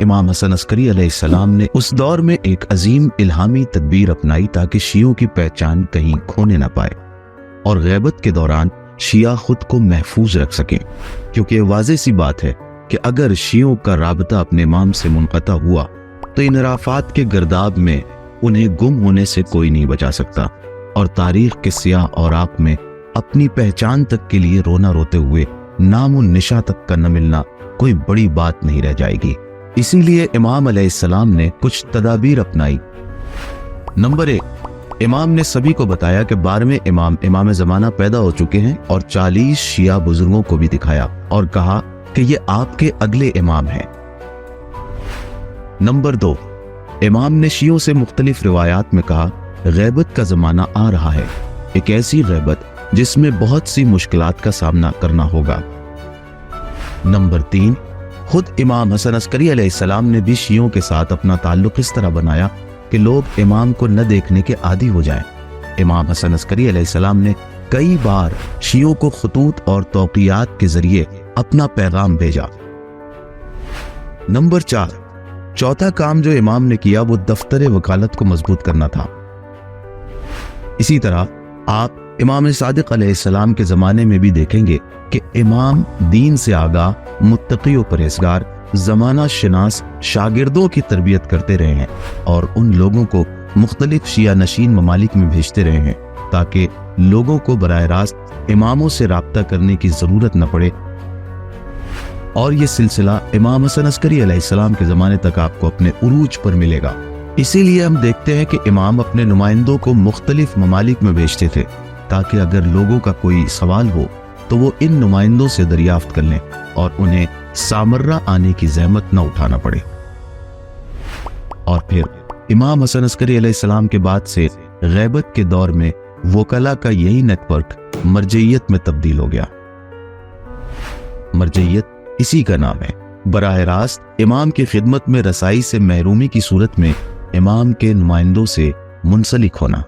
इमाम हसन अस्करी अलैहिस्सलाम ने उस दौर में एक अजीम इल्हामी तदबीर अपनाई ताकि शियों की पहचान कहीं खोने ना पाए और गैबत के दौरान शिया खुद को महफूज रख सकें, क्योंकि ये वाज़ेह सी बात है कि अगर शियों का राबता अपने इमाम से मुनक़ता हुआ तो इन राफात के गर्दाब में उन्हें गुम होने से कोई नहीं बचा सकता और तारीख के सियाह औराक में अपनी पहचान तक के लिए रोना रोते हुए नामो निशा तक का न मिलना कोई बड़ी बात नहीं रह जाएगी। इसीलिए इमाम अलैहिस्सलाम ने कुछ तदाबीर अपनाई। नंबर 1, इमाम ने सभी को बताया कि 12वें इमाम ज़माना पैदा हो चुके हैं और 40 शिया बुजुर्गों को भी दिखाया और कहा कि ये आपके अगले इमाम हैं। नंबर 2, इमाम ने शियों से मुख्तलिफ रिवायात में कहा गैबत का ज़माना आ रहा है, एक ऐसी गैबत जिसमें बहुत सी मुश्किलात का सामना करना होगा। नंबर 3, खुद इमाम हसन अस्करी अलैहिस्सलाम ने भी शियों के साथ अपना ताल्लुक इस तरह बनाया कि लोग इमाम को न देखने के आदी हो जाएं। इमाम हसन अस्करी अलैहिस्सलाम ने कई बार शियों को खतूत और तौक़ियात के जरिए अपना पैगाम भेजा। नंबर 4, चौथा काम जो इमाम ने किया वो दफ्तर वकालत को मजबूत करना था। इसी तरह आप इमाम सादिक अलैहिस्सलाम के ज़माने में भी देखेंगे कि इमाम दीन से आगाह, मुत्तकी व परहेज़गार, ज़माना शनास शागिर्दों की तरबियत करते रहे हैं और उन लोगों को मुख्तलिफ शिया नशीन ममालिक में भेजते रहे हैं ताकि लोगों को बराह रास्त इमामों से राब्ता करने की ज़रूरत न पड़े। और ये सिलसिला इमाम हसन अस्करी अलैहिस्सलाम के ज़माने तक आपको अपने उरूज पर मिलेगा। इसीलिए हम देखते हैं कि इमाम अपने नुमाइंदों को मुख्तलिफ ममालिक में भेजते थे ताकि अगर लोगों का कोई सवाल हो तो वो इन नुमाइंदों से दरियाफ्त कर लें और उन्हें सामर्रा आने की ज़हमत न उठाना पड़े। और फिर इमाम हसन अस्करी अलैहिस्सलाम के बाद से गैबत के दौर में वकला का यही नेटवर्क मरजइयत में तब्दील हो गया। मरजइयत इसी का नाम है। बराह रास्त इमाम की खिदमत में रसाई से महरूमी की सूरत में इमाम के नुमाइंदों से मुंसलिक होना।